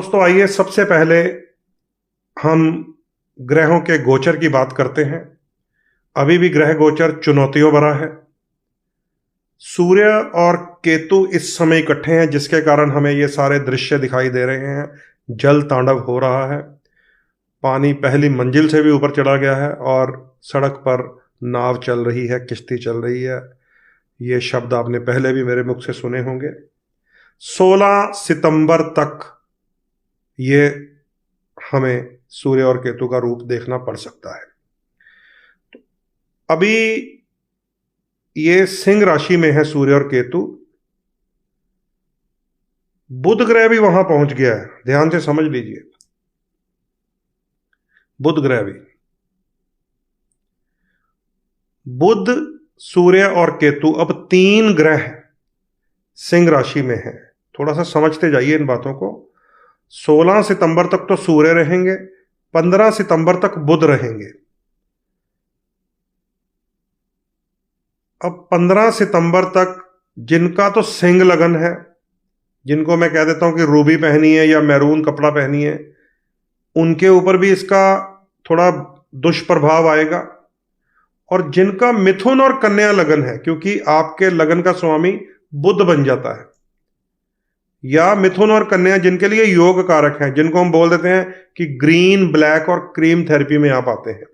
दोस्तों आइए सबसे पहले हम ग्रहों के गोचर की बात करते हैं। अभी भी ग्रह गोचर चुनौतियों भरा है। सूर्य और केतु इस समय इकट्ठे हैं, जिसके कारण हमें ये सारे दृश्य दिखाई दे रहे हैं। जल तांडव हो रहा है, पानी पहली मंजिल से भी ऊपर चढ़ा गया है और सड़क पर नाव चल रही है, किश्ती चल रही है। ये शब्द आपने पहले भी मेरे मुख से सुने होंगे। 16 सितंबर तक ये हमें सूर्य और केतु का रूप देखना पड़ सकता है। तो अभी ये सिंह राशि में है सूर्य और केतु। बुध ग्रह भी वहां पहुंच गया है, ध्यान से समझ लीजिए। बुध ग्रह भी, बुध, सूर्य और केतु, अब 3 ग्रह सिंह राशि में है। थोड़ा सा समझते जाइए इन बातों को। 16 सितंबर तक तो सूर्य रहेंगे, 15 सितंबर तक बुध रहेंगे। अब 15 सितंबर तक जिनका तो सिंह लगन है, जिनको मैं कह देता हूं कि रूबी पहनी है या मैरून कपड़ा पहनी है, उनके ऊपर भी इसका थोड़ा दुष्प्रभाव आएगा। और जिनका मिथुन और कन्या लगन है, क्योंकि आपके लगन का स्वामी बुध बन जाता है, या मिथुन और कन्या जिनके लिए योग कारक हैं, जिनको हम बोल देते हैं कि ग्रीन, ब्लैक और क्रीम थेरेपी में आप आते हैं,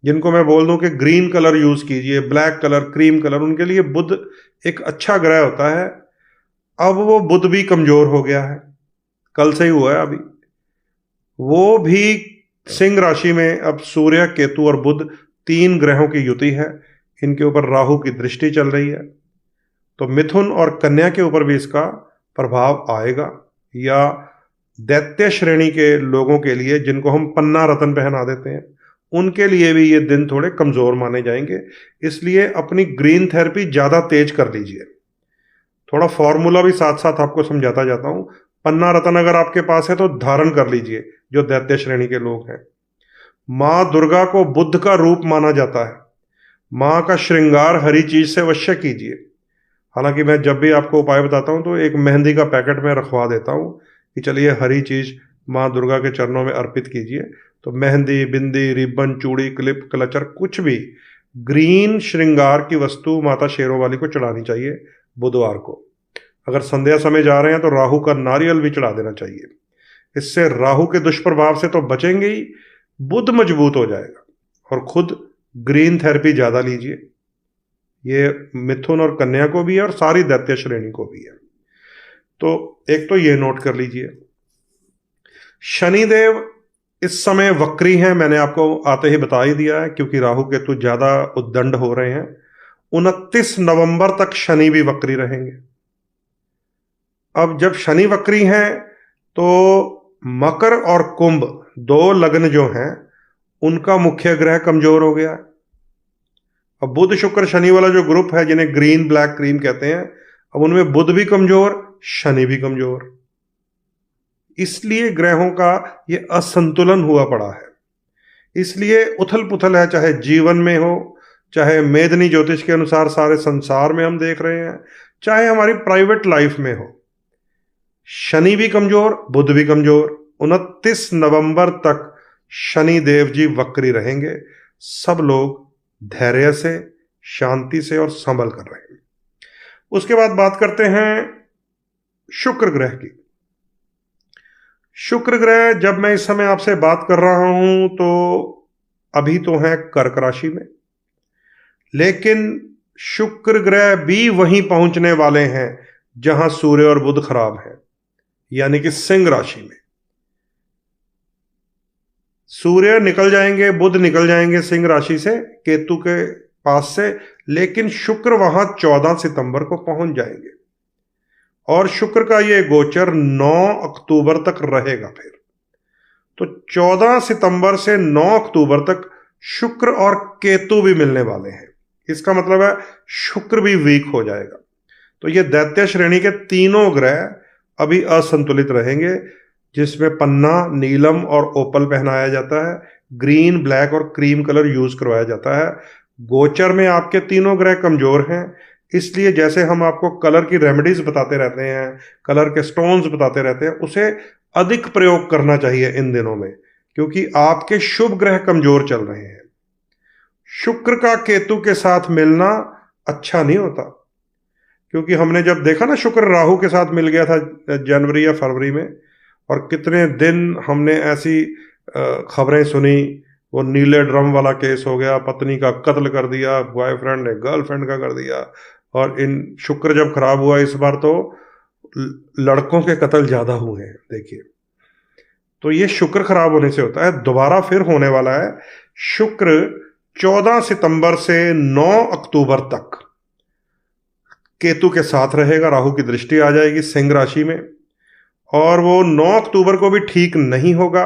जिनको मैं बोल दूं कि ग्रीन कलर यूज कीजिए, ब्लैक कलर, क्रीम कलर, उनके लिए बुध एक अच्छा ग्रह होता है। अब वो बुध भी कमजोर हो गया है, कल से ही हुआ है अभी। वो भी सिंह राशि में, अब सूर्य, केतु और बुध 3 ग्रहों की युति है। इनके ऊपर राहु की दृष्टि चल रही है, तो मिथुन और कन्या के ऊपर भी इसका प्रभाव आएगा। या दैत्य श्रेणी के लोगों के लिए, जिनको हम पन्ना रतन पहना देते हैं, उनके लिए भी ये दिन थोड़े कमजोर माने जाएंगे। इसलिए अपनी ग्रीन थेरेपी ज्यादा तेज कर लीजिए। थोड़ा फॉर्मूला भी साथ साथ आपको समझाता जाता हूं। पन्ना रतन अगर आपके पास है तो धारण कर लीजिए, जो दैत्य श्रेणी के लोग हैं। मां दुर्गा को बुद्ध का रूप माना जाता है। मां का श्रृंगार हरी चीज से अवश्य कीजिए। हालांकि मैं जब भी आपको उपाय बताता हूं तो एक मेहंदी का पैकेट में रखवा देता हूं कि चलिए हरी चीज मां दुर्गा के चरणों में अर्पित कीजिए। तो मेहंदी, बिंदी, रिबन, चूड़ी, क्लिप, क्लचर, कुछ भी ग्रीन श्रृंगार की वस्तु माता शेरों वाली को चढ़ानी चाहिए बुधवार को। अगर संध्या समय जा रहे हैं तो राहु का नारियल भी चढ़ा देना चाहिए। इससे राहु के दुष्प्रभाव से तो बचेंगे ही, बुध मजबूत हो जाएगा। और खुद ग्रीन थेरेपी ज्यादा लीजिए। ये मिथुन और कन्या को भी है और सारी दैत्य श्रेणी को भी है। तो एक तो ये नोट कर लीजिए। शनिदेव इस समय वक्री हैं, मैंने आपको आते ही बता ही दिया है, क्योंकि राहु केतु ज्यादा उद्दंड हो रहे हैं। 29 नवंबर तक शनि भी वक्री रहेंगे। अब जब शनि वक्री हैं तो मकर और कुंभ, 2 लग्न जो हैं, उनका मुख्य ग्रह कमजोर हो गया है। अब बुध, शुक्र, शनि वाला जो ग्रुप है, जिन्हें ग्रीन, ब्लैक, क्रीम कहते हैं, अब उनमें बुध भी कमजोर, शनि भी कमजोर। इसलिए ग्रहों का ये असंतुलन हुआ पड़ा है। इसलिए उथल पुथल है, चाहे जीवन में हो, चाहे मेदनी ज्योतिष के अनुसार सारे संसार में हम देख रहे हैं, चाहे हमारी प्राइवेट लाइफ में हो। शनि भी कमजोर, बुध भी कमजोर। 29 नवंबर तक शनि देव जी वक्री रहेंगे। सब लोग धैर्य से, शांति से और संभल कर रहेंगे। उसके बाद बात करते हैं शुक्र ग्रह की। शुक्र ग्रह, जब मैं इस समय आपसे बात कर रहा हूं तो अभी तो है कर्क राशि में, लेकिन शुक्र ग्रह भी वहीं पहुंचने वाले हैं जहां सूर्य और बुध खराब हैं, यानी कि सिंह राशि में। सूर्य निकल जाएंगे, बुध निकल जाएंगे सिंह राशि से, केतु के पास से, लेकिन शुक्र वहां 14 सितंबर को पहुंच जाएंगे। और शुक्र का ये गोचर 9 अक्टूबर तक रहेगा। फिर तो 14 सितंबर से 9 अक्टूबर तक शुक्र और केतु भी मिलने वाले हैं। इसका मतलब है शुक्र भी वीक हो जाएगा। तो ये दैत्य श्रेणी के तीनों ग्रह अभी असंतुलित रहेंगे, जिसमें पन्ना, नीलम और ओपल पहनाया जाता है, ग्रीन, ब्लैक और क्रीम कलर यूज करवाया जाता है। गोचर में आपके तीनों ग्रह कमजोर हैं, इसलिए जैसे हम आपको कलर की रेमेडीज बताते रहते हैं, कलर के स्टोन्स बताते रहते हैं, उसे अधिक प्रयोग करना चाहिए इन दिनों में, क्योंकि आपके शुभ ग्रह कमजोर चल रहे हैं। शुक्र का केतु के साथ मिलना अच्छा नहीं होता, क्योंकि हमने जब देखा ना शुक्र राहु के साथ मिल गया था जनवरी या फरवरी में, और कितने दिन हमने ऐसी खबरें सुनी, वो नीले ड्रम वाला केस हो गया, पत्नी का कत्ल कर दिया, बॉयफ्रेंड ने गर्लफ्रेंड का कर दिया। और इन शुक्र जब खराब हुआ इस बार, तो लड़कों के कत्ल ज्यादा हुए हैं, देखिए। तो ये शुक्र खराब होने से होता है। दोबारा फिर होने वाला है। शुक्र 14 सितंबर से 9 अक्टूबर तक केतु के साथ रहेगा, राहु की दृष्टि आ जाएगी सिंह राशि में, और वो 9 अक्टूबर को भी ठीक नहीं होगा।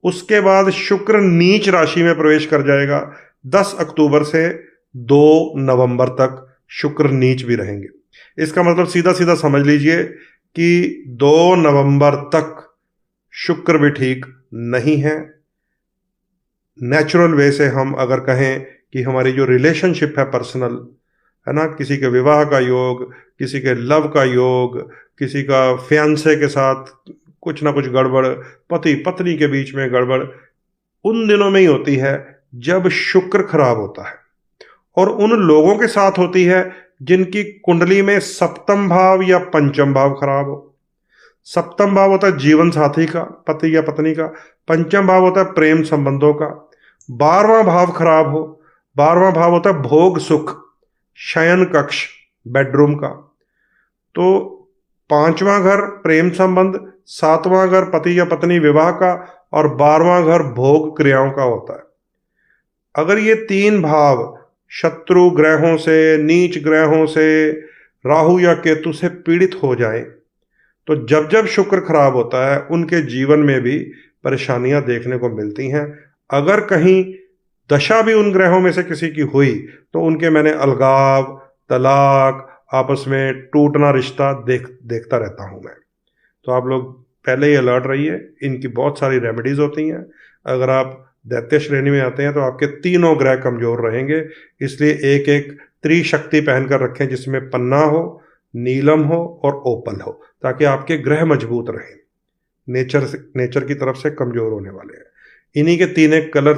उसके बाद शुक्र नीच राशि में प्रवेश कर जाएगा। 10 अक्टूबर से 2 नवंबर तक शुक्र नीच भी रहेंगे। इसका मतलब सीधा सीधा समझ लीजिए कि 2 नवंबर तक शुक्र भी ठीक नहीं है। नेचुरल वे से हम अगर कहें कि हमारी जो रिलेशनशिप है पर्सनल, है ना, किसी के विवाह का योग, किसी के लव का योग, किसी का फियांसे के साथ कुछ ना कुछ गड़बड़, पति पत्नी के बीच में गड़बड़, उन दिनों में ही होती है जब शुक्र खराब होता है। और उन लोगों के साथ होती है जिनकी कुंडली में सप्तम भाव या पंचम भाव खराब हो। सप्तम भाव होता है जीवन साथी का, पति या पत्नी का। पंचम भाव होता है प्रेम संबंधों का। 12वां भाव खराब हो, 12वां भाव होता है भोग सुख, शयन कक्ष, बेडरूम का। तो 5वां घर प्रेम संबंध, 7वां घर पति या पत्नी विवाह का, और 12वां घर भोग क्रियाओं का होता है। अगर ये 3 भाव शत्रु ग्रहों से, नीच ग्रहों से, राहु या केतु से पीड़ित हो जाएं, तो जब जब शुक्र खराब होता है उनके जीवन में भी परेशानियां देखने को मिलती हैं। अगर कहीं दशा भी उन ग्रहों में से किसी की हुई, तो उनके मैंने अलगाव, तलाक, आपस में टूटना रिश्ता देखता रहता हूं मैं। तो आप लोग पहले ही अलर्ट रहिए, इनकी बहुत सारी रेमेडीज होती हैं। अगर आप दैत्य श्रेणी में आते हैं तो आपके तीनों ग्रह कमजोर रहेंगे, इसलिए एक एक त्रिशक्ति पहनकर रखें, जिसमें पन्ना हो, नीलम हो और ओपल हो, ताकि आपके ग्रह मजबूत रहें। नेचर की तरफ से कमजोर होने वाले हैं। इन्हीं के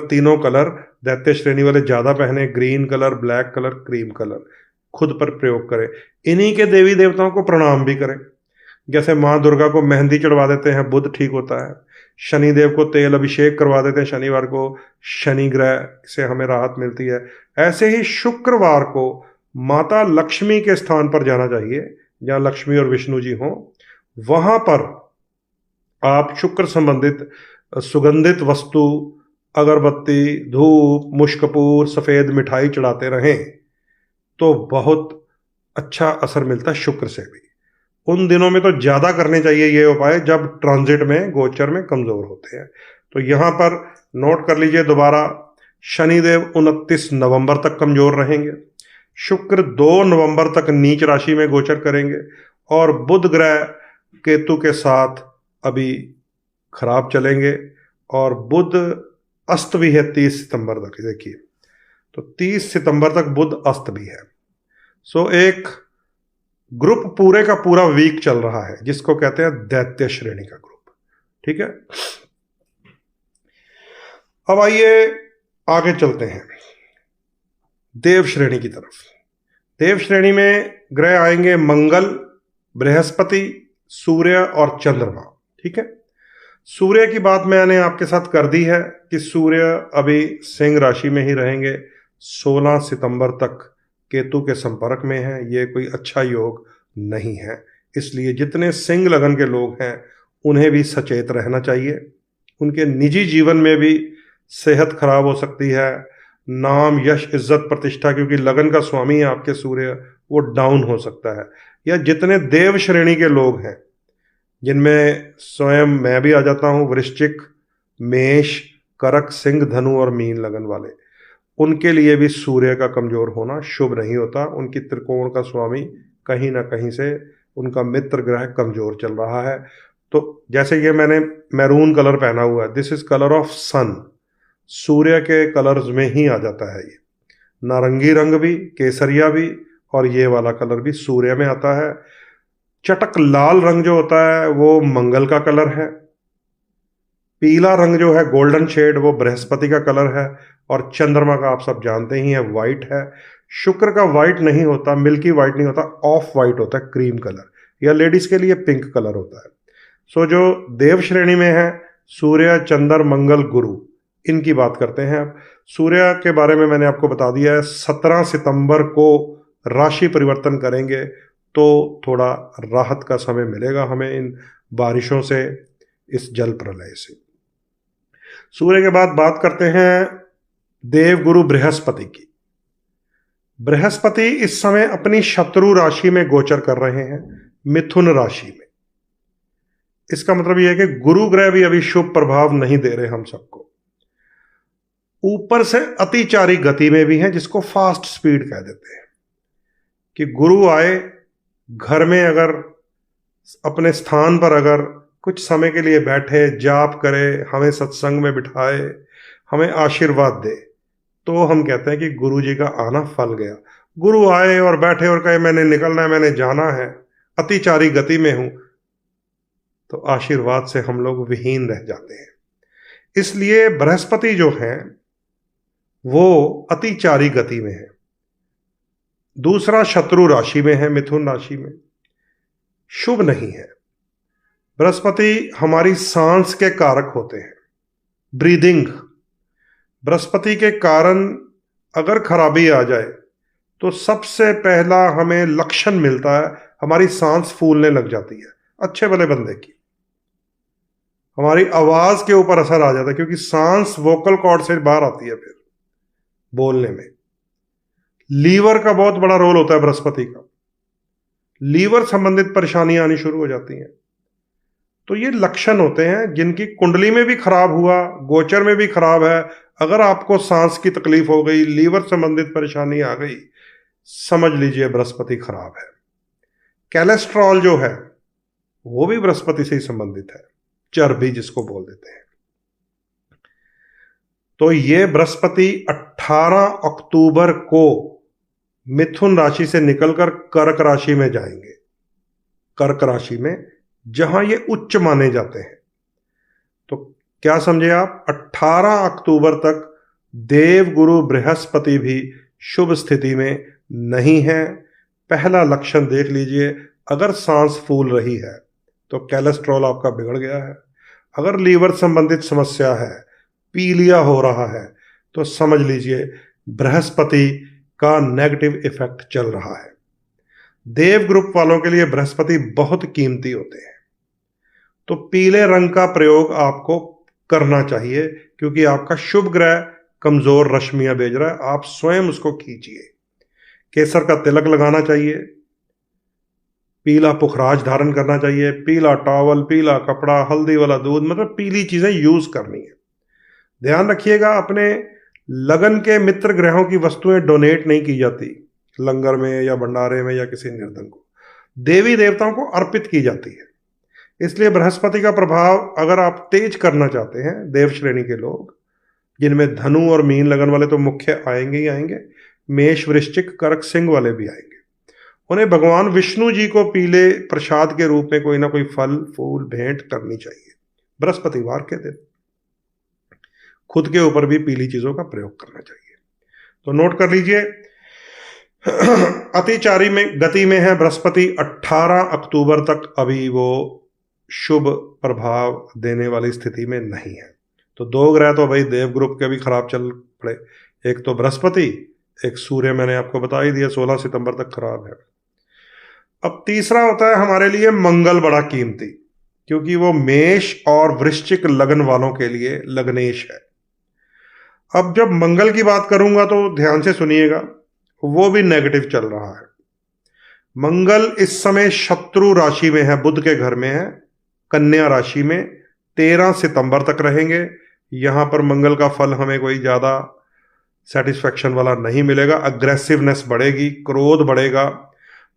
तीनों कलर दैत्य श्रेणी वाले ज्यादा पहने, green colour, black colour, cream colour, खुद पर प्रयोग करें। इन्हीं के देवी देवताओं को प्रणाम भी करें। जैसे माँ दुर्गा को मेहंदी चढ़वा देते हैं, बुध ठीक होता है। शनिदेव को तेल अभिषेक करवा देते हैं शनिवार को, शनि ग्रह से हमें राहत मिलती है। ऐसे ही शुक्रवार को माता लक्ष्मी के स्थान पर जाना चाहिए, जहां लक्ष्मी और विष्णु जी हों। वहां पर आप शुक्र संबंधित सुगंधित वस्तु, अगरबत्ती, धूप, मुश्कपूर, सफेद मिठाई चढ़ाते रहें, तो बहुत अच्छा असर मिलता है शुक्र से भी। उन दिनों में तो ज्यादा करने चाहिए ये उपाय जब ट्रांजिट में, गोचर में कमजोर होते हैं। तो यहां पर नोट कर लीजिए दोबारा, शनिदेव 29 नवंबर तक कमजोर रहेंगे, शुक्र 2 नवंबर तक नीच राशि में गोचर करेंगे, और बुध ग्रह केतु के साथ अभी खराब चलेंगे, और बुध अस्त भी है 30 सितंबर तक। देखिए, तो 30 सितंबर तक बुध अस्त भी है। सो एक ग्रुप पूरे का पूरा वीक चल रहा है, जिसको कहते हैं दैत्य श्रेणी का ग्रुप। ठीक है, अब आइए आगे चलते हैं देव श्रेणी की तरफ। देव श्रेणी में ग्रह आएंगे मंगल, बृहस्पति, सूर्य और चंद्रमा। ठीक है, सूर्य की बात मैंने आपके साथ कर दी है कि सूर्य अभी सिंह राशि में ही रहेंगे 16 सितंबर तक, केतु के संपर्क में है। ये कोई अच्छा योग नहीं है, इसलिए जितने सिंह लगन के लोग हैं उन्हें भी सचेत रहना चाहिए। उनके निजी जीवन में भी सेहत खराब हो सकती है, नाम, यश, इज्जत, प्रतिष्ठा, क्योंकि लगन का स्वामी है आपके सूर्य, वो डाउन हो सकता है। या जितने देव श्रेणी के लोग हैं, जिनमें स्वयं मैं भी आ जाता हूं, वृश्चिक, मेष, करक, सिंह, धनु और मीन लगन वाले, उनके लिए भी सूर्य का कमजोर होना शुभ नहीं होता। उनकी त्रिकोण का स्वामी कहीं ना कहीं से उनका मित्र ग्रह कमजोर चल रहा है। तो जैसे ये मैंने मैरून कलर पहना हुआ है, दिस इज कलर ऑफ सन, सूर्य के कलर्स में ही आ जाता है ये। नारंगी रंग भी, केसरिया भी और ये वाला कलर भी सूर्य में आता है। चटक लाल रंग जो होता है वो मंगल का कलर है। पीला रंग जो है गोल्डन शेड वो बृहस्पति का कलर है। और चंद्रमा का आप सब जानते ही हैं वाइट है। शुक्र का वाइट नहीं होता, मिल्की वाइट नहीं होता, ऑफ वाइट होता है, क्रीम कलर, या लेडीज के लिए पिंक कलर होता है। सो जो देव श्रेणी में है सूर्य, चंद्र, मंगल, गुरु, इनकी बात करते हैं। अब सूर्य के बारे में मैंने आपको बता दिया है, 17 सितंबर को राशि परिवर्तन करेंगे तो थोड़ा राहत का समय मिलेगा हमें इन बारिशों से, इस जल प्रलय से। सूर्य के बाद बात करते हैं देवगुरु बृहस्पति की। बृहस्पति इस समय अपनी शत्रु राशि में गोचर कर रहे हैं, मिथुन राशि में। इसका मतलब यह है कि गुरु ग्रह भी अभी शुभ प्रभाव नहीं दे रहे हम सबको। ऊपर से अतिचारी गति में भी है, जिसको फास्ट स्पीड कह देते हैं, कि गुरु आए घर में, अगर अपने स्थान पर अगर कुछ समय के लिए बैठे, जाप करे, हमें सत्संग में बिठाए, हमें आशीर्वाद दे, तो हम कहते हैं कि गुरु जी का आना फल गया। गुरु आए और बैठे और कहे मैंने निकलना है, मैंने जाना है, अतिचारी गति में हूं, तो आशीर्वाद से हम लोग विहीन रह जाते हैं। इसलिए बृहस्पति जो है वो अतिचारी गति में है। दूसरा शत्रु राशि में है, मिथुन राशि में, शुभ नहीं है। बृहस्पति हमारी सांस के कारक होते हैं, ब्रीदिंग। बृहस्पति के कारण अगर खराबी आ जाए तो सबसे पहला हमें लक्षण मिलता है, हमारी सांस फूलने लग जाती है, अच्छे भले बंदे की। हमारी आवाज के ऊपर असर आ जाता है, क्योंकि सांस वोकल कॉर्ड से बाहर आती है फिर बोलने में। लीवर का बहुत बड़ा रोल होता है बृहस्पति का, लीवर संबंधित परेशानियां आनी शुरू हो जाती हैं। तो ये लक्षण होते हैं जिनकी कुंडली में भी खराब हुआ, गोचर में भी खराब है। अगर आपको सांस की तकलीफ हो गई, लीवर संबंधित परेशानी आ गई, समझ लीजिए बृहस्पति खराब है। कोलेस्ट्रॉल जो है वो भी बृहस्पति से ही संबंधित है, चर्बी जिसको बोल देते हैं। तो ये बृहस्पति 18 अक्टूबर को मिथुन राशि से निकलकर कर्क राशि में जाएंगे, कर्क राशि में, जहां ये उच्च माने जाते हैं। तो क्या समझे आप, 18 अक्टूबर तक देवगुरु बृहस्पति भी शुभ स्थिति में नहीं है। पहला लक्षण देख लीजिए, अगर सांस फूल रही है तो कोलेस्ट्रॉल आपका बिगड़ गया है। अगर लीवर संबंधित समस्या है, पीलिया हो रहा है, तो समझ लीजिए बृहस्पति का नेगेटिव इफेक्ट चल रहा है। देव ग्रुप वालों के लिए बृहस्पति बहुत कीमती होते हैं। तो पीले रंग का प्रयोग आपको करना चाहिए, क्योंकि आपका शुभ ग्रह कमजोर रश्मियां भेज रहा है, आप स्वयं उसको खींचिए। केसर का तिलक लगाना चाहिए, पीला पुखराज धारण करना चाहिए, पीला टॉवल, पीला कपड़ा, हल्दी वाला दूध, मतलब पीली चीजें यूज करनी है। ध्यान रखिएगा, अपने लगन के मित्र ग्रहों की वस्तुएं डोनेट नहीं की जाती, लंगर में या भंडारे में या किसी निर्धन को, देवी देवताओं को अर्पित की जाती है। इसलिए बृहस्पति का प्रभाव अगर आप तेज करना चाहते हैं, देव श्रेणी के लोग जिनमें धनु और मीन लगन वाले तो मुख्य आएंगे ही आएंगे, मेष, वृश्चिक, कर्क, सिंह वाले भी आएंगे, उन्हें भगवान विष्णु जी को पीले प्रसाद के रूप में कोई ना कोई फल फूल भेंट करनी चाहिए बृहस्पतिवार के दिन। खुद के ऊपर भी पीली चीजों का प्रयोग करना चाहिए। तो नोट कर लीजिए, अतिचारी में गति में है बृहस्पति, 18 अक्टूबर तक अभी वो शुभ प्रभाव देने वाली स्थिति में नहीं है। तो दो ग्रह तो भाई देव ग्रुप के भी खराब चल पड़े, एक तो बृहस्पति, एक सूर्य मैंने आपको बता ही दिया 16 सितंबर तक खराब है। अब तीसरा होता है हमारे लिए मंगल, बड़ा कीमती, क्योंकि वो मेष और वृश्चिक लगन वालों के लिए लग्नेश है। अब जब मंगल की बात करूंगा तो ध्यान से सुनिएगा, वो भी नेगेटिव चल रहा है। मंगल इस समय शत्रु राशि में है, बुध के घर में है, कन्या राशि में 13 सितंबर तक रहेंगे। यहां पर मंगल का फल हमें कोई ज्यादा सेटिस्फैक्शन वाला नहीं मिलेगा, अग्रेसिवनेस बढ़ेगी, क्रोध बढ़ेगा।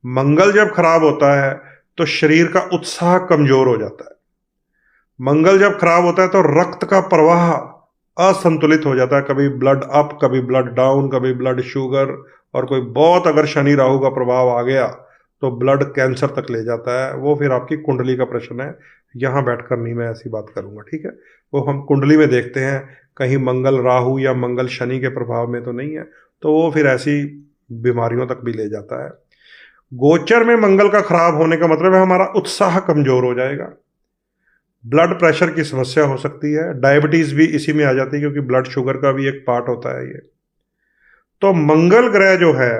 मंगल जब खराब होता है तो शरीर का उत्साह कमजोर हो जाता है। मंगल जब खराब होता है तो रक्त का प्रवाह असंतुलित हो जाता है, कभी ब्लड अप, कभी ब्लड डाउन, कभी ब्लड शुगर और कोई बहुत अगर शनि राहु का प्रभाव आ गया तो ब्लड कैंसर तक ले जाता है। वो फिर आपकी कुंडली का प्रश्न है, यहाँ बैठकर नहीं मैं ऐसी बात करूंगा, ठीक है। वो हम कुंडली में देखते हैं, कहीं मंगल राहु या मंगल शनि के प्रभाव में तो नहीं है, तो वो फिर ऐसी बीमारियों तक भी ले जाता है। गोचर में मंगल का खराब होने का मतलब है हमारा उत्साह कमजोर हो जाएगा, ब्लड प्रेशर की समस्या हो सकती है, डायबिटीज भी इसी में आ जाती है क्योंकि ब्लड शुगर का भी एक पार्ट होता है ये। तो मंगल ग्रह जो है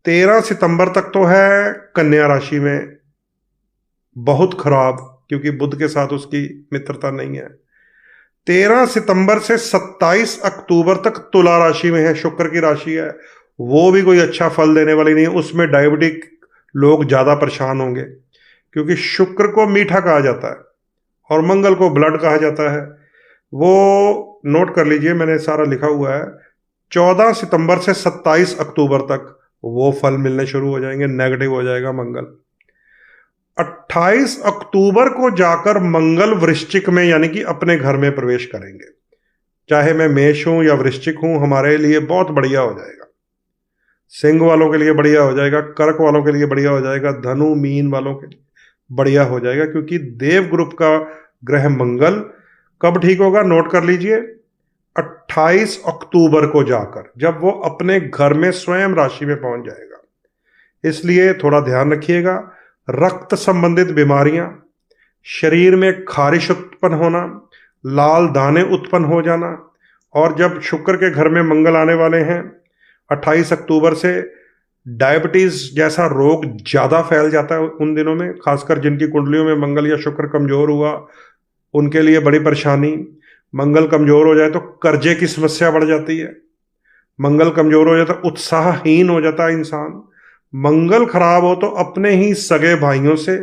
13 सितंबर तक तो है कन्या राशि में बहुत खराब, क्योंकि बुध के साथ उसकी मित्रता नहीं है। 13 सितंबर से 27 अक्टूबर तक तुला राशि में है, शुक्र की राशि है, वो भी कोई अच्छा फल देने वाली नहीं है। उसमें डायबिटिक लोग ज्यादा परेशान होंगे, क्योंकि शुक्र को मीठा कहा जाता है और मंगल को ब्लड कहा जाता है। वो नोट कर लीजिए, मैंने सारा लिखा हुआ है। 14 सितंबर से 27 अक्टूबर तक वो फल मिलने शुरू हो जाएंगे, नेगेटिव हो जाएगा मंगल। 28 अक्टूबर को जाकर मंगल वृश्चिक में यानी कि अपने घर में प्रवेश करेंगे। चाहे मैं मेष हूं या वृश्चिक हूं, हमारे लिए बहुत बढ़िया हो जाएगा। सिंह वालों के लिए बढ़िया हो जाएगा, कर्क वालों के लिए बढ़िया हो जाएगा, धनु मीन वालों के लिए बढ़िया हो जाएगा, क्योंकि देव ग्रुप का ग्रह मंगल कब ठीक होगा, नोट कर लीजिए, 28 अक्टूबर को जाकर, जब वो अपने घर में स्वयं राशि में पहुंच जाएगा। इसलिए थोड़ा ध्यान रखिएगा, रक्त संबंधित बीमारियां, शरीर में खारिश उत्पन्न होना, लाल दाने उत्पन्न हो जाना, और जब शुक्र के घर में मंगल आने वाले हैं 28 अक्टूबर से, डायबिटीज जैसा रोग ज्यादा फैल जाता है उन दिनों में, खासकर जिनकी कुंडलियों में मंगल या शुक्र कमजोर हुआ उनके लिए बड़ी परेशानी। मंगल कमजोर हो जाए तो कर्जे की समस्या बढ़ जाती है, मंगल कमजोर हो जाए तो उत्साहहीन हो जाता है इंसान, मंगल खराब हो तो अपने ही सगे भाइयों से,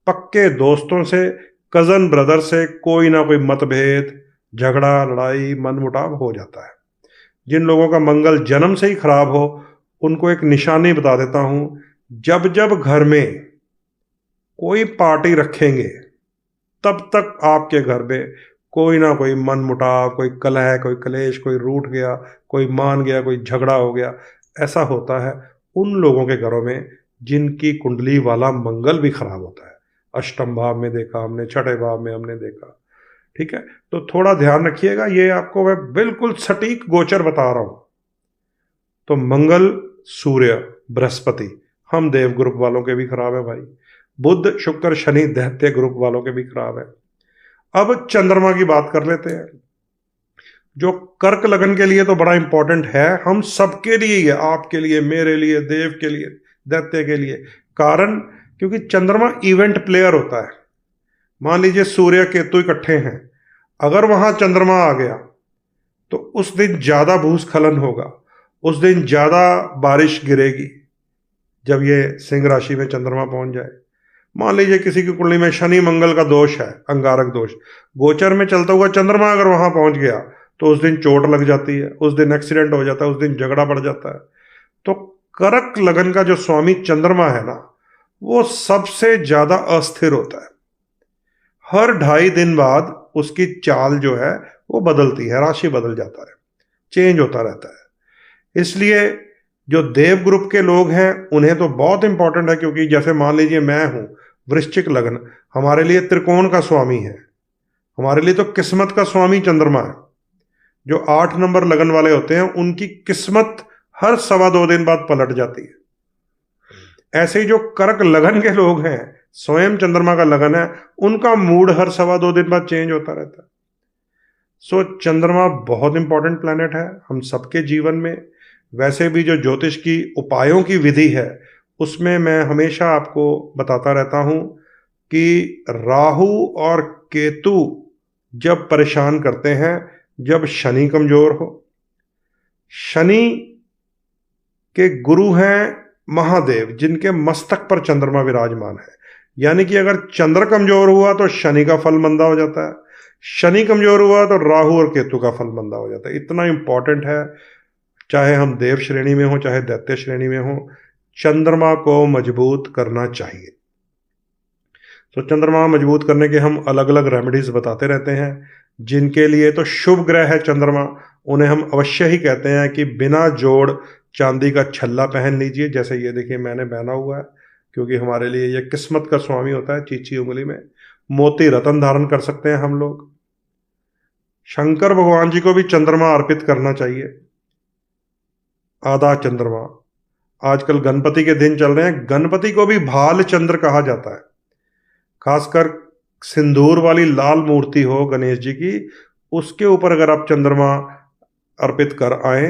पक्के दोस्तों से, कजन ब्रदर से कोई ना कोई मतभेद, झगड़ा, लड़ाई, मनमुटाव हो जाता है। जिन लोगों का मंगल जन्म से ही खराब हो उनको एक निशानी बता देता हूं, जब जब घर में कोई पार्टी रखेंगे तब तक आपके घर में कोई ना कोई मनमुटाव, कोई कलह, कोई कलेश, कोई रूठ गया, कोई मान गया, कोई झगड़ा हो गया, ऐसा होता है उन लोगों के घरों में जिनकी कुंडली वाला मंगल भी खराब होता है। अष्टम भाव में देखा हमने, छठे भाव में हमने देखा, ठीक है। तो थोड़ा ध्यान रखिएगा, ये आपको मैं बिल्कुल सटीक गोचर बता रहा हूं। तो मंगल, सूर्य, बृहस्पति हम देव ग्रुप वालों के भी खराब है भाई, बुध, शुक्र, शनि दैत्य ग्रुप वालों के भी खराब है। अब चंद्रमा की बात कर लेते हैं, जो कर्क लगन के लिए तो बड़ा इंपॉर्टेंट है, हम सबके लिए ही है, आपके लिए, मेरे लिए, देव के लिए, दैत्य के लिए। कारण क्योंकि चंद्रमा इवेंट प्लेयर होता है। मान लीजिए सूर्य केतु इकट्ठे हैं, अगर वहां चंद्रमा आ गया तो उस दिन ज्यादा भूस्खलन होगा, उस दिन ज्यादा बारिश गिरेगी जब ये सिंह राशि में चंद्रमा पहुंच जाए। मान लीजिए किसी की कुंडली में शनि मंगल का दोष है, अंगारक दोष, गोचर में चलता हुआ चंद्रमा अगर वहां पहुंच गया तो उस दिन चोट लग जाती है, उस दिन एक्सीडेंट हो जाता है, उस दिन झगड़ा बढ़ जाता है। तो कर्क लगन का जो स्वामी चंद्रमा है ना, वो सबसे ज्यादा अस्थिर होता है। हर 2.5 दिन बाद उसकी चाल जो है वो बदलती है, राशि बदल जाता है, चेंज होता रहता है। इसलिए जो देव ग्रुप के लोग हैं उन्हें तो बहुत इंपॉर्टेंट है, क्योंकि जैसे मान लीजिए मैं हूं वृश्चिक लग्न, हमारे लिए त्रिकोण का स्वामी है, हमारे लिए तो किस्मत का स्वामी चंद्रमा है। जो 8 नंबर लगन वाले होते हैं उनकी किस्मत हर 2.25 दिन बाद पलट जाती है। ऐसे ही जो कर्क लगन के लोग हैं, स्वयं चंद्रमा का लगन है, उनका मूड हर 2.25 दिन बाद चेंज होता रहता है। सो चंद्रमा बहुत इंपॉर्टेंट प्लैनेट है हम सबके जीवन में। वैसे भी जो ज्योतिष की उपायों की विधि है उसमें मैं हमेशा आपको बताता रहता हूं कि राहु और केतु जब परेशान करते हैं, जब शनि कमजोर हो, शनि के गुरु हैं महादेव जिनके मस्तक पर चंद्रमा विराजमान है, यानी कि अगर चंद्र कमजोर हुआ तो शनि का फल मंदा हो जाता है, शनि कमजोर हुआ तो राहु और केतु का फल मंदा हो जाता है। इतना इंपॉर्टेंट है, चाहे हम देव श्रेणी में हो चाहे दैत्य श्रेणी में हो, चंद्रमा को मजबूत करना चाहिए। तो चंद्रमा मजबूत करने के हम अलग अलग रेमेडीज बताते रहते हैं। जिनके लिए तो शुभ ग्रह है चंद्रमा, उन्हें हम अवश्य ही कहते हैं कि बिना जोड़ चांदी का छल्ला पहन लीजिए, जैसे ये देखिए मैंने पहना हुआ है, क्योंकि हमारे लिए ये किस्मत का स्वामी होता है, चीची उंगली में। मोती रतन धारण कर सकते हैं हम लोग। शंकर भगवान जी को भी चंद्रमा अर्पित करना चाहिए, आधा चंद्रमा। आजकल गणपति के दिन चल रहे हैं, गणपति को भी भाल चंद्र कहा जाता है। खासकर सिंदूर वाली लाल मूर्ति हो गणेश जी की, उसके ऊपर अगर आप चंद्रमा अर्पित कर आए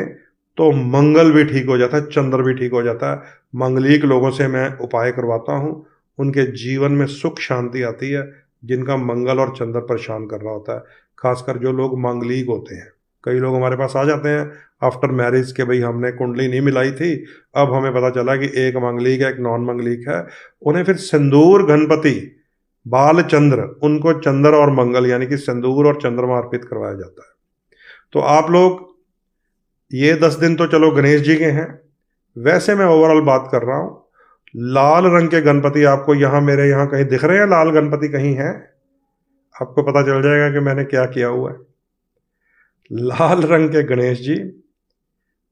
तो मंगल भी ठीक हो जाता है, चंद्र भी ठीक हो जाता है। मंगलिक लोगों से मैं उपाय करवाता हूँ, उनके जीवन में सुख शांति आती है, जिनका मंगल और चंद्र परेशान कर रहा होता है। खासकर जो लोग मांगलिक होते हैं, कई लोग हमारे पास आ जाते हैं आफ्टर मैरिज के भाई हमने कुंडली नहीं मिलाई थी, अब हमें पता चला कि एक मांगलिक है एक नॉन मांगलिक है। उन्हें फिर सिंदूर गणपति बाल चंद्र, उनको चंद्र और मंगल यानी कि सिंदूर और चंद्रमा अर्पित करवाया जाता है। तो आप लोग ये 10 दिन तो चलो गणेश जी के हैं, वैसे मैं ओवरऑल बात कर रहा हूँ। लाल रंग के गणपति आपको यहाँ मेरे यहाँ कहीं दिख रहे हैं? लाल गणपति कहीं हैं? आपको पता चल जाएगा कि मैंने क्या किया हुआ है। लाल रंग के गणेश जी,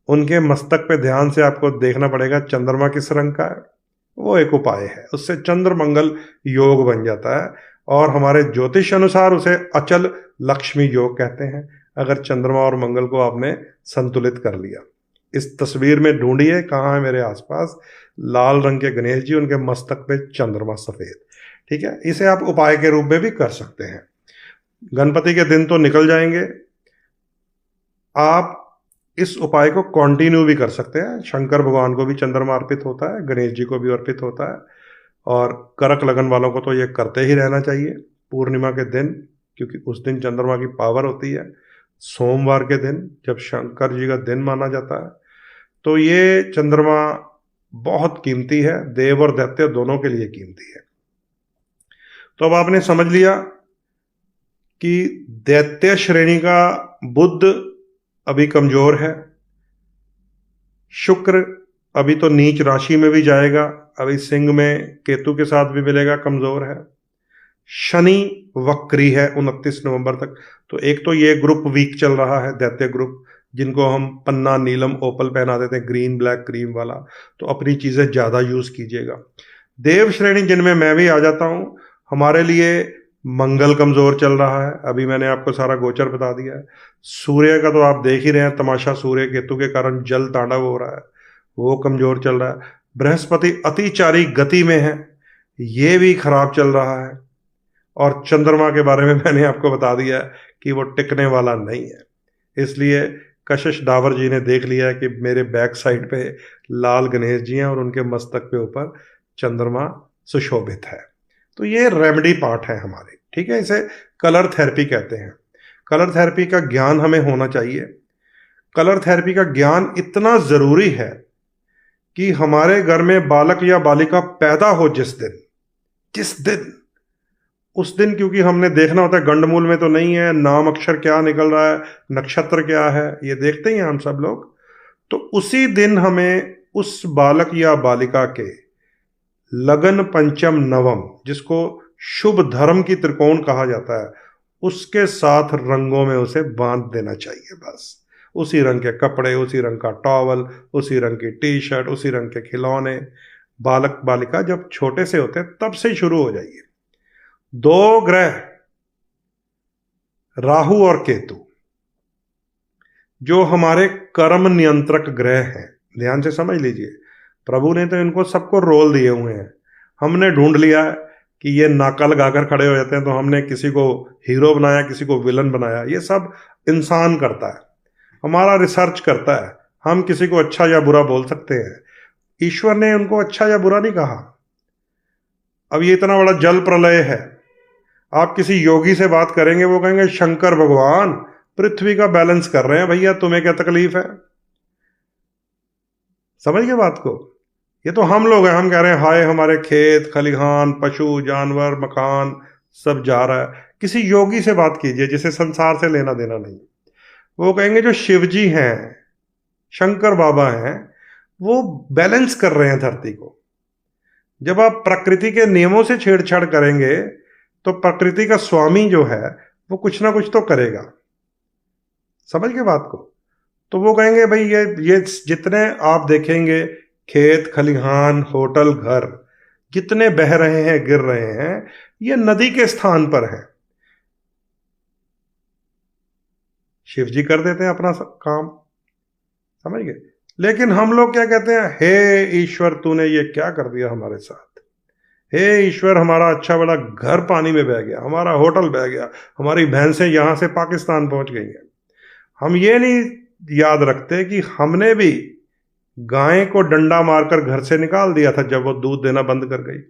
उनके मस्तक पे ध्यान से आपको देखना पड़ेगा चंद्रमा किस रंग का है, वो एक उपाय है, उससे चंद्र मंगल योग बन जाता है। और हमारे ज्योतिष अनुसार उसे अचल लक्ष्मी योग कहते हैं, अगर चंद्रमा और मंगल को आपने संतुलित कर लिया। इस तस्वीर में ढूंढिए कहाँ है मेरे आसपास लाल रंग के गणेश जी, उनके मस्तक पे चंद्रमा सफेद। ठीक है, इसे आप उपाय के रूप में भी कर सकते हैं। गणपति के दिन तो निकल जाएंगे, आप इस उपाय को कंटिन्यू भी कर सकते हैं। शंकर भगवान को भी चंद्रमा अर्पित होता है, गणेश जी को भी अर्पित होता है, और करक लगन वालों को तो ये करते ही रहना चाहिए पूर्णिमा के दिन, क्योंकि उस दिन चंद्रमा की पावर होती है। सोमवार के दिन जब शंकर जी का दिन माना जाता है, तो ये चंद्रमा बहुत कीमती है, देव और दैत्य दोनों के लिए कीमती है। तो अब आपने समझ लिया कि दैत्य श्रेणी का बुध अभी कमजोर है, शुक्र अभी तो नीच राशि में भी जाएगा, अभी सिंह में केतु के साथ भी मिलेगा, कमजोर है। शनि वक्री है 29 नवंबर तक। तो एक तो ये ग्रुप वीक चल रहा है, दैत्य ग्रुप, जिनको हम पन्ना नीलम ओपल पहना देते हैं, ग्रीन ब्लैक क्रीम वाला, तो अपनी चीजें ज्यादा यूज कीजिएगा। देव श्रेणी जिनमें मैं भी आ जाता हूं, हमारे लिए मंगल कमजोर चल रहा है, अभी मैंने आपको सारा गोचर बता दिया है। सूर्य का तो आप देख ही रहे हैं तमाशा, सूर्य केतु के कारण जल तांडव हो रहा है, वो कमजोर चल रहा है। बृहस्पति अतिचारी गति में है, ये भी खराब चल रहा है। और चंद्रमा के बारे में मैंने आपको बता दिया है कि वो टिकने वाला नहीं है, इसलिए कशिश डावर जी ने देख लिया है कि मेरे बैक साइड पे लाल गणेश जी हैं और उनके मस्तक पे ऊपर चंद्रमा सुशोभित है। तो ये रेमेडी पार्ट है हमारे, ठीक है। इसे कलर थेरेपी कहते हैं। कलर थेरेपी का ज्ञान हमें होना चाहिए। कलर थेरेपी का ज्ञान इतना जरूरी है कि हमारे घर में बालक या बालिका पैदा हो जिस दिन उस दिन, क्योंकि हमने देखना होता है गंडमूल में तो नहीं है, नाम अक्षर क्या निकल रहा है, नक्षत्र क्या है, ये देखते ही हैं हम सब लोग। तो उसी दिन हमें उस बालक या बालिका के लगन पंचम नवम, जिसको शुभ धर्म की त्रिकोण कहा जाता है, उसके साथ रंगों में उसे बांध देना चाहिए। बस उसी रंग के कपड़े, उसी रंग का टॉवल, उसी रंग की टी शर्ट, उसी रंग के खिलौने। बालक बालिका जब छोटे से होते हैं तब से ही शुरू हो जाइए। 2 ग्रह राहु और केतु जो हमारे कर्म नियंत्रक ग्रह हैं, ध्यान से समझ लीजिए। प्रभु ने तो इनको सबको रोल दिए हुए हैं, हमने ढूंढ लिया है कि ये नाका लगाकर खड़े हो जाते हैं, तो हमने किसी को हीरो बनाया, किसी को विलन बनाया। ये सब इंसान करता है, हमारा रिसर्च करता है। हम किसी को अच्छा या बुरा बोल सकते हैं, ईश्वर ने उनको अच्छा या बुरा नहीं कहा। अब ये इतना बड़ा जल प्रलय है, आप किसी योगी से बात करेंगे, वो कहेंगे शंकर भगवान पृथ्वी का बैलेंस कर रहे हैं, भैया तुम्हें क्या तकलीफ है। समझ गए बात को? ये तो हम लोग हैं, हम कह रहे हैं हाय हमारे खेत खलिहान पशु जानवर मकान सब जा रहा है। किसी योगी से बात कीजिए जिसे संसार से लेना देना नहीं, वो कहेंगे जो शिव जी हैं, शंकर बाबा हैं, वो बैलेंस कर रहे हैं धरती को। जब आप प्रकृति के नियमों से छेड़छाड़ करेंगे तो प्रकृति का स्वामी जो है वो कुछ ना कुछ तो करेगा। समझ गए बात को? तो वो कहेंगे भाई ये जितने आप देखेंगे खेत खलिहान होटल घर जितने बह रहे हैं गिर रहे हैं, ये नदी के स्थान पर है। शिव जी कर देते हैं अपना काम, समझ गए। लेकिन हम लोग क्या कहते हैं, हे ईश्वर तूने ये क्या कर दिया हमारे साथ, हे ईश्वर हमारा अच्छा बड़ा घर पानी में बह गया, हमारा होटल बह गया, हमारी भैंसें यहां से पाकिस्तान पहुंच गई हैं। हम ये नहीं याद रखते कि हमने भी गाय को डंडा मारकर घर से निकाल दिया था जब वो दूध देना बंद कर गई।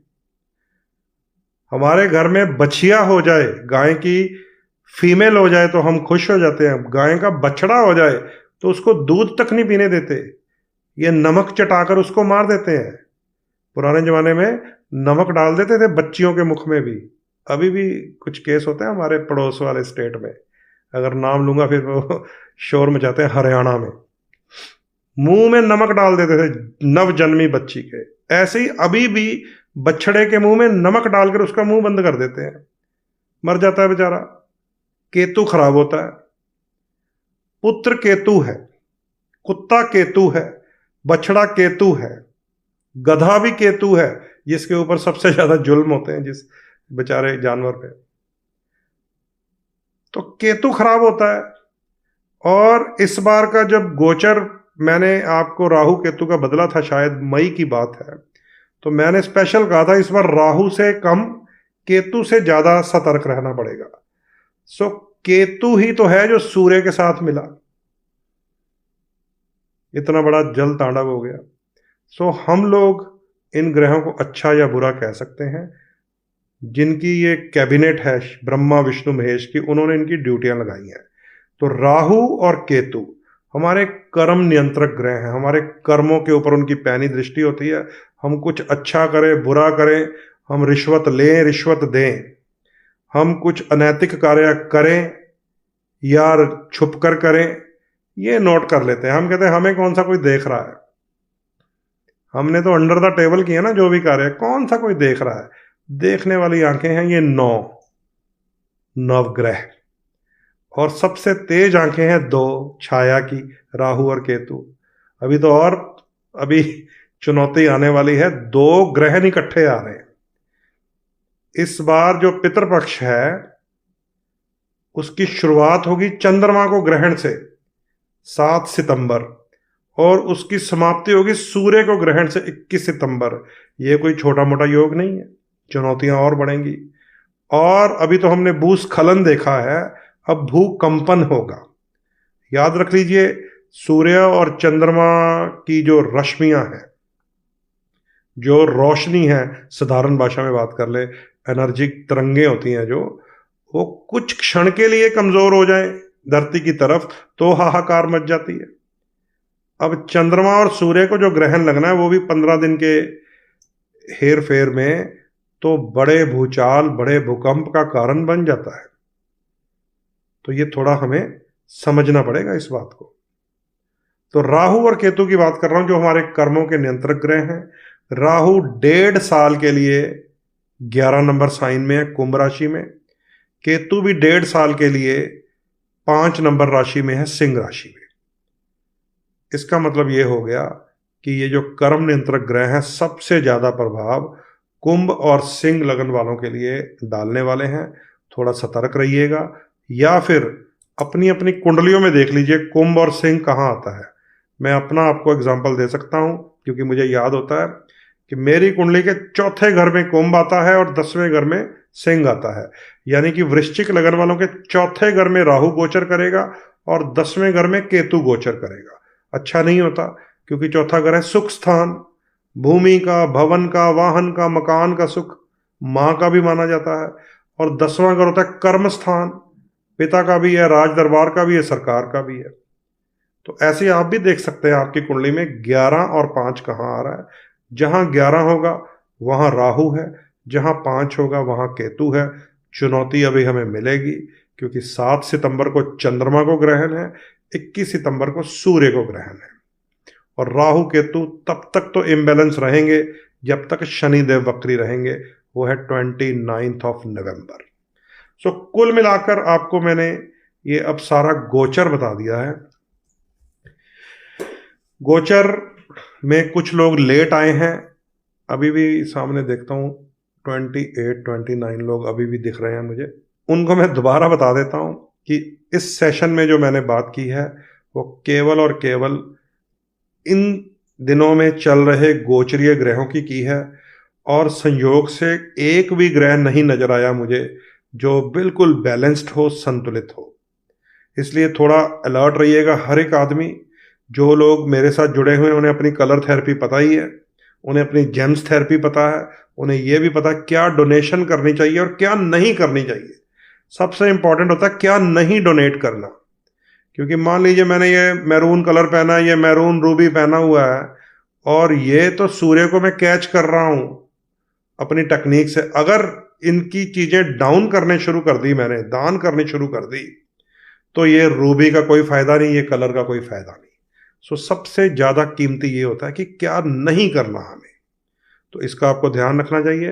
हमारे घर में बछिया हो जाए, गाय की फीमेल हो जाए तो हम खुश हो जाते हैं, गाय का बछड़ा हो जाए तो उसको दूध तक नहीं पीने देते, ये नमक चटाकर उसको मार देते हैं। पुराने जमाने में नमक डाल देते थे बच्चियों के मुख में भी। अभी भी कुछ केस होते हैं हमारे पड़ोस वाले स्टेट में, अगर नाम लूंगा फिर वो शोर मचाते हैं, हरियाणा में मुंह में नमक डाल देते थे नव जन्मी बच्ची के। ऐसे ही अभी भी बछड़े के मुंह में नमक डालकर उसका मुंह बंद कर देते हैं, मर जाता है बेचारा। केतु खराब होता है, पुत्र केतु है, कुत्ता केतु है, बछड़ा केतु है, गधा भी केतु है, जिसके ऊपर सबसे ज्यादा जुल्म होते हैं जिस बेचारे जानवर पे। तो केतु खराब होता है। और इस बार का जब गोचर, मैंने आपको राहु केतु का बदला था, शायद मई की बात है, तो मैंने स्पेशल कहा था इस बार राहु से कम केतु से ज्यादा सतर्क रहना पड़ेगा। सो केतु ही तो है जो सूर्य के साथ मिला, इतना बड़ा जल तांडव हो गया। सो हम लोग इन ग्रहों को अच्छा या बुरा कह सकते हैं, जिनकी ये कैबिनेट है ब्रह्मा विष्णु महेश की, उन्होंने इनकी ड्यूटियां लगाई हैं। तो राहु और केतु हमारे कर्म नियंत्रक ग्रह हैं, हमारे कर्मों के ऊपर उनकी पैनी दृष्टि होती है। हम कुछ अच्छा करें बुरा करें, हम रिश्वत लें रिश्वत दें, हम कुछ अनैतिक कार्य करें या छुप कर करें, ये नोट कर लेते हैं। हम कहते हैं हमें कौन सा कोई देख रहा है, हमने तो अंडर द टेबल किया ना जो भी कार्य, कौन सा कोई देख रहा है। देखने वाली आंखें हैं ये 9 नवग्रह, और सबसे तेज आंखें हैं 2 छाया की, राहु और केतु। अभी तो और अभी चुनौती आने वाली है, 2 ग्रह इकट्ठे आ रहे हैं। इस बार जो पितृपक्ष है उसकी शुरुआत होगी चंद्रमा को ग्रहण से 7 सितंबर, और उसकी समाप्ति होगी सूर्य को ग्रहण से 21 सितंबर। ये कोई छोटा मोटा योग नहीं है, चुनौतियां और बढ़ेंगी। और अभी तो हमने भूस्खलन देखा है, अब भूकंपन होगा। याद रख लीजिए, सूर्य और चंद्रमा की जो रश्मियां हैं, जो रोशनी है, साधारण भाषा में बात कर ले, एनर्जी तरंगे होती हैं जो, वो कुछ क्षण के लिए कमजोर हो जाए धरती की तरफ तो हाहाकार मच जाती है। अब चंद्रमा और सूर्य को जो ग्रहण लगना है वो भी 15 दिन के हेर फेर में तो बड़े भूचाल बड़े भूकंप का कारण बन जाता है। तो ये थोड़ा हमें समझना पड़ेगा इस बात को। तो राहु और केतु की बात कर रहा हूं, जो हमारे कर्मों के नियंत्रक ग्रह हैं। राहु 1.5 साल के लिए 11 नंबर साइन में है, कुंभ राशि में। केतु भी 1.5 साल के लिए 5 नंबर राशि में है, सिंह राशि में। इसका मतलब ये हो गया कि ये जो कर्म नियंत्रक ग्रह हैं, सबसे ज्यादा प्रभाव कुंभ और सिंह लगन वालों के लिए डालने वाले हैं। थोड़ा सतर्क रहिएगा, या फिर अपनी अपनी कुंडलियों में देख लीजिए कुंभ और सिंह कहाँ आता है। मैं अपना आपको एग्जांपल दे सकता हूं, क्योंकि मुझे याद होता है कि मेरी कुंडली के 4थे घर में कुंभ आता है और 10वें घर में सिंह आता है। यानी कि वृश्चिक लगन वालों के 4थे घर में राहु गोचर करेगा और 10वें घर में केतु गोचर करेगा। अच्छा नहीं होता, क्योंकि 4था घर है सुख स्थान, भूमि का, भवन का, वाहन का, मकान का सुख, मां का भी माना जाता है। और 10वां घर होता है कर्म स्थान, पिता का भी है, राज दरबार का भी है, सरकार का भी है। तो ऐसे आप भी देख सकते हैं आपकी कुंडली में 11 और 5 कहाँ आ रहा है। जहां 11 होगा वहां राहु है, जहां 5 होगा वहां केतु है। चुनौती अभी हमें मिलेगी, क्योंकि 7 सितंबर को चंद्रमा को ग्रहण है, 21 सितंबर को सूर्य को ग्रहण है। और राहु केतु तब तक तो इम्बैलेंस रहेंगे जब तक शनिदेव वक्री रहेंगे, वो है 29 नवंबर। सो कुल मिलाकर आपको मैंने ये अब सारा गोचर बता दिया है। गोचर में कुछ लोग लेट आए हैं, अभी भी सामने देखता हूँ 28-29 लोग अभी भी दिख रहे हैं मुझे। उनको मैं दोबारा बता देता हूँ कि इस सेशन में जो मैंने बात की है वो केवल और केवल इन दिनों में चल रहे गोचरीय ग्रहों की है, और संयोग से एक भी ग्रह नहीं नजर आया मुझे जो बिल्कुल बैलेंस्ड हो, संतुलित हो। इसलिए थोड़ा अलर्ट रहिएगा हर एक आदमी। जो लोग मेरे साथ जुड़े हुए हैं उन्हें अपनी कलर थेरेपी पता ही है, उन्हें अपनी जेम्स थेरेपी पता है, उन्हें यह भी पता क्या डोनेशन करनी चाहिए और क्या नहीं करनी चाहिए। सबसे इंपॉर्टेंट होता है क्या नहीं डोनेट करना। क्योंकि मान लीजिए मैंने ये मैरून कलर पहना है, ये मैरून रूबी पहना हुआ है, और ये तो सूर्य को मैं कैच कर रहा हूं अपनी टेक्निक से। अगर इनकी चीजें डाउन करने शुरू कर दी, मैंने दान करनी शुरू कर दी, तो ये रूबी का कोई फायदा नहीं, ये कलर का कोई फायदा नहीं। सो सबसे ज्यादा कीमती ये होता है कि क्या नहीं करना हमें, तो इसका आपको ध्यान रखना चाहिए।